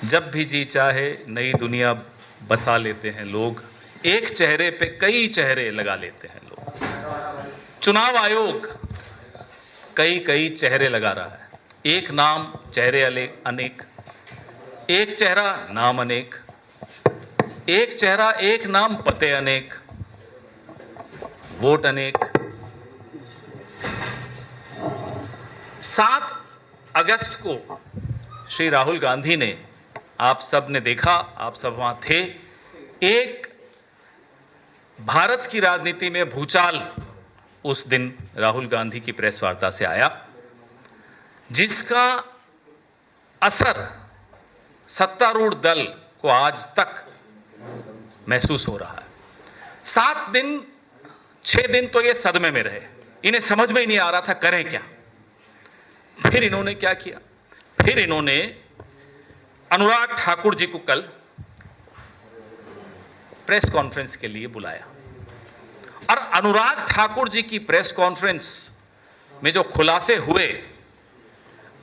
जब भी जी चाहे नई दुनिया बसा लेते हैं लोग, एक चेहरे पे कई चेहरे लगा लेते हैं लोग। चुनाव आयोग कई कई चेहरे लगा रहा है, एक नाम चेहरे अनेक, एक चेहरा नाम अनेक, एक चेहरा एक नाम पते अनेक, वोट अनेक। 7 अगस्त को श्री राहुल गांधी ने, आप सब ने देखा, आप सब वहां थे, एक भारत की राजनीति में भूचाल उस दिन राहुल गांधी की प्रेस वार्ता से आया, जिसका असर सत्तारूढ़ दल को आज तक महसूस हो रहा है। 7 दिन 6 दिन तो ये सदमे में रहे, इन्हें समझ में ही नहीं आ रहा था करें क्या। फिर इन्होंने क्या किया, फिर इन्होंने अनुराग ठाकुर जी को कल प्रेस कॉन्फ्रेंस के लिए बुलाया, और अनुराग ठाकुर जी की प्रेस कॉन्फ्रेंस में जो खुलासे हुए,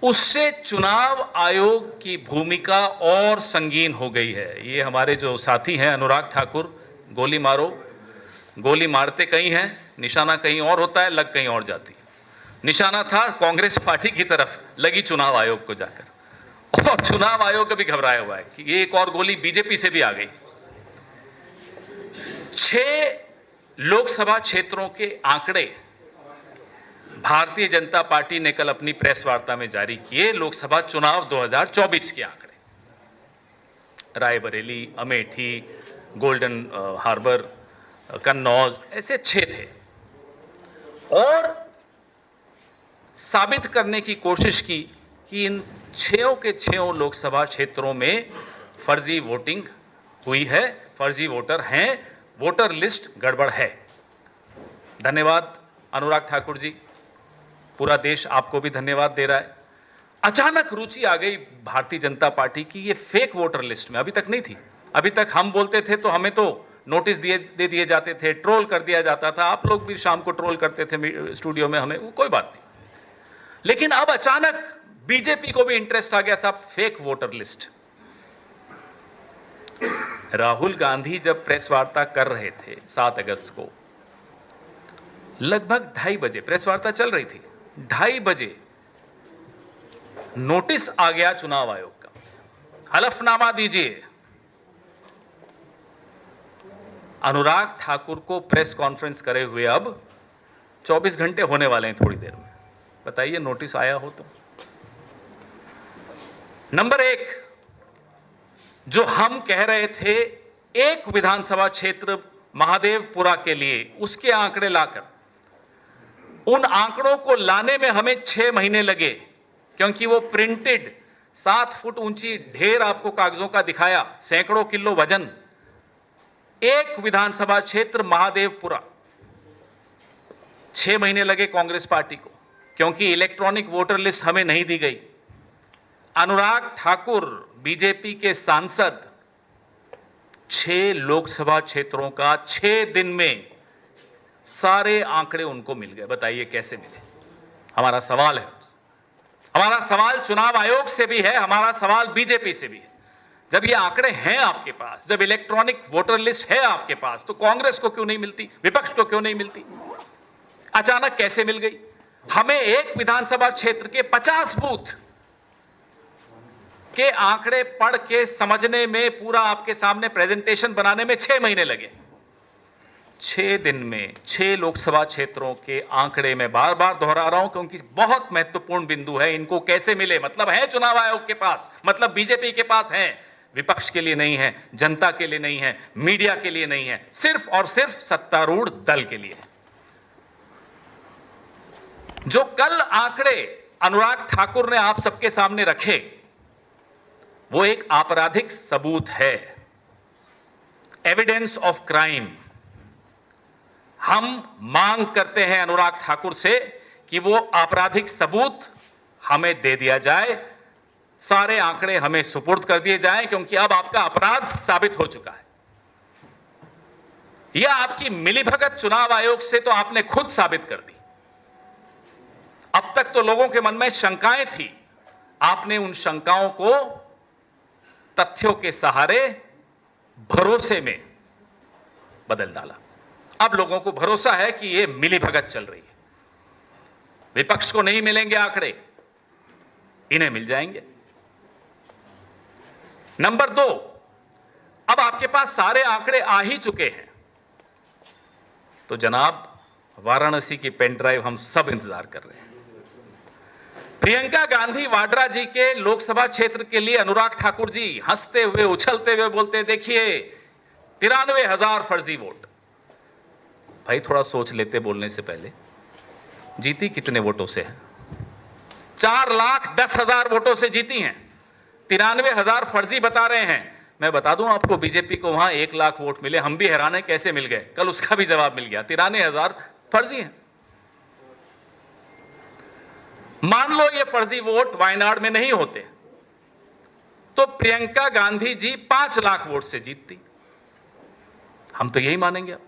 उससे चुनाव आयोग की भूमिका और संगीन हो गई है। ये हमारे जो साथी हैं अनुराग ठाकुर, गोली मारो, गोली मारते कहीं हैं, निशाना कहीं और होता है, लग कहीं और जाती है। निशाना था कांग्रेस पार्टी की तरफ, लगी चुनाव आयोग को जाकर, और चुनाव आयोग भी घबराया हुआ है कि ये एक और गोली बीजेपी से भी आ गई। 6 लोकसभा क्षेत्रों के आंकड़े भारतीय जनता पार्टी ने कल अपनी प्रेस वार्ता में जारी किए, लोकसभा चुनाव 2024 के आंकड़े। रायबरेली, अमेठी, गोल्डन हार्बर, कन्नौज, ऐसे 6 थे, और साबित करने की कोशिश की कि इन 6 के 6 लोकसभा क्षेत्रों में फर्जी वोटिंग हुई है, फर्जी वोटर हैं, वोटर लिस्ट गड़बड़ है। धन्यवाद अनुराग ठाकुर जी, पूरा देश आपको भी धन्यवाद दे रहा है। अचानक रुचि आ गई भारतीय जनता पार्टी की ये फेक वोटर लिस्ट में, अभी तक नहीं थी। अभी तक हम बोलते थे तो हमें तो नोटिस दे दिए जाते थे, ट्रोल कर दिया जाता था, आप लोग भी शाम को ट्रोल करते थे स्टूडियो में हमें, वो कोई बात नहीं। लेकिन अब अचानक बीजेपी को भी इंटरेस्ट आ गया, साहब fake voter list. Rahul Gandhi जब प्रेस वार्ता कर रहे थे 7 अगस्त को, लगभग 2:30 बजे प्रेस वार्ता चल रही थी, 2:30 बजे नोटिस आ गया चुनाव आयोग का, हलफनामा दीजिए। अनुराग ठाकुर को प्रेस कॉन्फ्रेंस करे हुए अब 24 घंटे होने वाले हैं थोड़ी देर में। बताइए नोटिस आया हो तो। नंबर 1, जो हम कह रहे थे एक विधानसभा क्षेत्र महादेवपुरा के लिए, उसके आंकड़े लाकर, उन आंकड़ों को लाने में हमें 6 महीने लगे, क्योंकि वो प्रिंटेड 7 फुट ऊंची ढेर आपको कागजों का दिखाया, सैकड़ों किलो वजन। एक विधानसभा क्षेत्र महादेवपुरा, 6 महीने लगे कांग्रेस पार्टी को, क्योंकि इलेक्ट्रॉनिक वोटर लिस्ट हमें नहीं दी गई। अनुराग ठाकुर बीजेपी के सांसद 6 लोकसभा क्षेत्रों का 6 दिन में सारे आंकड़े उनको मिल गए। बताइए कैसे मिले? हमारा सवाल है, हमारा सवाल चुनाव आयोग से भी है, हमारा सवाल बीजेपी से भी है। जब ये आंकड़े हैं आपके पास, जब इलेक्ट्रॉनिक वोटर लिस्ट है आपके पास, तो कांग्रेस को क्यों नहीं मिलती, विपक्ष को क्यों नहीं मिलती? अचानक कैसे मिल गई? हमें एक विधानसभा क्षेत्र के 50 बूथ के आंकड़े पढ़ के समझने में, पूरा आपके सामने प्रेजेंटेशन बनाने में 6 महीने लगे। 6 दिन में 6 लोकसभा क्षेत्रों के आंकड़े में बार बार दोहरा रहा हूं क्योंकि बहुत महत्वपूर्ण बिंदु है। इनको कैसे मिले? मतलब है चुनाव आयोग के पास, मतलब बीजेपी के पास है, विपक्ष के लिए नहीं है, जनता के लिए नहीं है, मीडिया के लिए नहीं है, सिर्फ और सिर्फ सत्तारूढ़ दल के लिए है। जो कल आंकड़े अनुराग ठाकुर ने आप सबके सामने रखे, वो एक आपराधिक सबूत है, एविडेंस ऑफ क्राइम। हम मांग करते हैं अनुराग ठाकुर से कि वो आपराधिक सबूत हमें दे दिया जाए, सारे आंकड़े हमें सुपुर्द कर दिए जाएं, क्योंकि अब आपका अपराध साबित हो चुका है। यह आपकी मिलीभगत चुनाव आयोग से तो आपने खुद साबित कर दी। अब तक तो लोगों के मन में शंकाएं थी, आपने उन शंकाओं को तथ्यों के सहारे भरोसे में बदल डाला। अब लोगों को भरोसा है कि यह मिलीभगत चल रही है, विपक्ष को नहीं मिलेंगे आंकड़े, इन्हें मिल जाएंगे। नंबर 2, अब आपके पास सारे आंकड़े आ ही चुके हैं, तो जनाब वाराणसी की पेन ड्राइव हम सब इंतजार कर रहे हैं। प्रियंका गांधी वाड्रा जी के लोकसभा क्षेत्र के लिए अनुराग ठाकुर जी हंसते हुए उछलते हुए बोलते, देखिए 93,000 फर्जी वोट। भाई थोड़ा सोच लेते बोलने से पहले, जीती कितने वोटों से है? 4,10,000 वोटों से जीती हैं। 93,000 फर्जी बता रहे हैं। मैं बता दूं आपको, बीजेपी को वहां 1 लाख वोट मिले, हम भी हैरान है कैसे मिल गए, कल उसका भी जवाब मिल गया। 93,000 फर्जी हैं। मान लो ये फर्जी वोट वायनाड में नहीं होते तो प्रियंका गांधी जी 5 लाख वोट से जीतती, हम तो यही मानेंगे। अब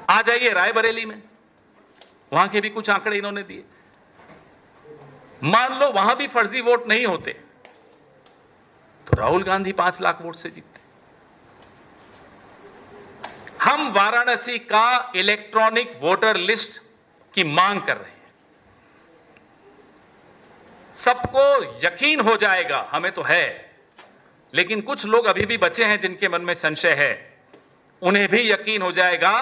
आ जाइए रायबरेली में, वहां के भी कुछ आंकड़े इन्होंने दिए। मान लो वहां भी फर्जी वोट नहीं होते तो राहुल गांधी 5 लाख वोट से जीतते। हम वाराणसी का इलेक्ट्रॉनिक वोटर लिस्ट की मांग कर रहे हैं। सबको यकीन हो जाएगा, हमें तो है, लेकिन कुछ लोग अभी भी बचे हैं जिनके मन में संशय है, उन्हें भी यकीन हो जाएगा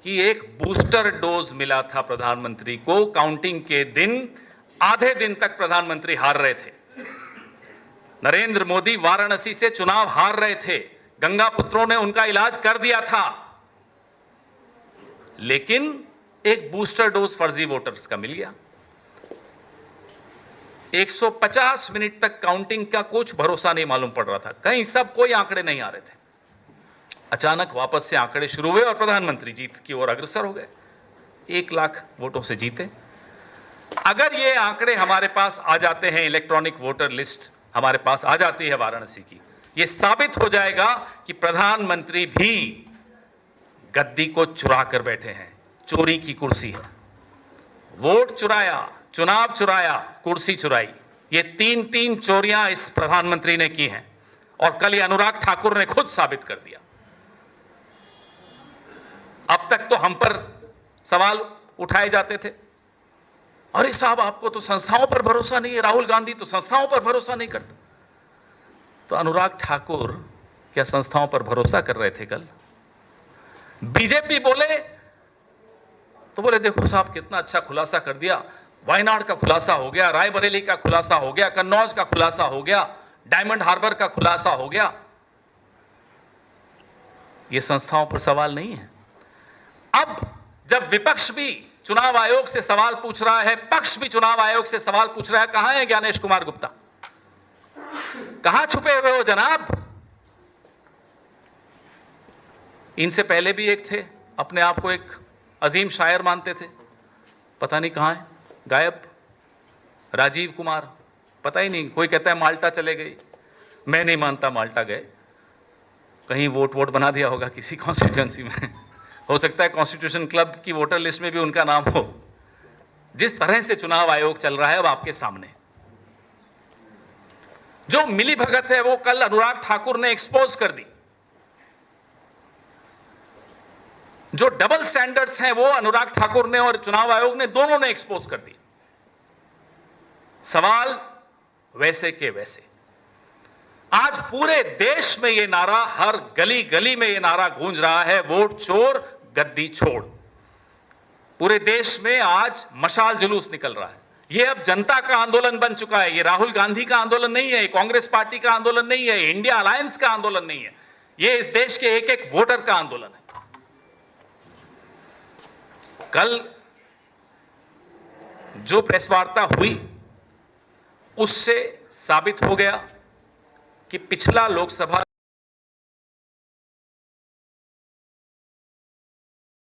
कि एक बूस्टर डोज मिला था प्रधानमंत्री को। काउंटिंग के दिन आधे दिन तक प्रधानमंत्री हार रहे थे। नरेंद्र मोदी वाराणसी से चुनाव हार रहे थे, गंगा पुत्रों ने उनका इलाज कर दिया था, लेकिन एक बूस्टर डोज फर्जी वोटर्स का मिल गया। 150 मिनट तक काउंटिंग का कुछ भरोसा नहीं मालूम पड़ रहा था, कहीं सब कोई आंकड़े नहीं आ रहे थे। अचानक वापस से आंकड़े शुरू हुए और प्रधानमंत्री जीत की ओर अग्रसर हो गए। 1 लाख वोटों से जीते। अगर ये आंकड़े हमारे पास आ जाते हैं, इलेक्ट्रॉनिक वोटर लिस्ट हमारे पास आ जाती है वाराणसी की, ये साबित हो जाएगा कि प्रधानमंत्री भी गद्दी को चुरा कर बैठे हैं। चोरी की कुर्सी है, वोट चुराया, चुनाव चुराया, कुर्सी चुराई, ये 3 चोरियां इस प्रधानमंत्री ने की हैं और कल ये अनुराग ठाकुर ने खुद साबित कर दिया। अब तक तो हम पर सवाल उठाए जाते थे, अरे साहब आपको तो संस्थाओं पर भरोसा नहीं है, राहुल गांधी तो संस्थाओं पर भरोसा नहीं करता। तो अनुराग ठाकुर क्या संस्थाओं पर भरोसा कर रहे थे कल? बीजेपी बोले तो बोले देखो साहब कितना अच्छा खुलासा कर दिया, वायनाड का खुलासा हो गया, रायबरेली का खुलासा हो गया, कन्नौज का खुलासा हो गया, डायमंड हार्बर का खुलासा हो गया। ये संस्थाओं पर सवाल नहीं है। अब जब विपक्ष भी चुनाव आयोग से सवाल पूछ रहा है, पक्ष भी चुनाव आयोग से सवाल पूछ रहा है, कहां है ज्ञानेश कुमार गुप्ता? कहां छुपे हुए हो जनाब? इनसे पहले भी एक थे, अपने आप को एक अजीम शायर मानते थे, पता नहीं कहां है, गायब। राजीव कुमार, पता ही नहीं, कोई कहता है माल्टा चले गए, मैं नहीं मानता माल्टा गए, कहीं वोट बना दिया होगा किसी कॉन्स्टिट्यूएंसी में, हो सकता है कॉन्स्टिट्यूशन क्लब की वोटर लिस्ट में भी उनका नाम हो। जिस तरह से चुनाव आयोग चल रहा है अब आपके सामने, जो मिलीभगत है वो कल अनुराग ठाकुर ने एक्सपोज कर दी, जो डबल स्टैंडर्ड्स हैं वो अनुराग ठाकुर ने और चुनाव आयोग ने, दोनों ने एक्सपोज कर दी। सवाल वैसे के वैसे। आज पूरे देश में ये नारा, हर गली गली में ये नारा गूंज रहा है, वोट चोर गद्दी छोड़। पूरे देश में आज मशाल जुलूस निकल रहा है। ये अब जनता का आंदोलन बन चुका है। ये राहुल गांधी का आंदोलन नहीं है, कांग्रेस पार्टी का आंदोलन नहीं है, इंडिया अलायंस का आंदोलन नहीं है, ये इस देश के एक एक वोटर का आंदोलन है। कल जो प्रेस वार्ता हुई उससे साबित हो गया कि पिछला लोकसभा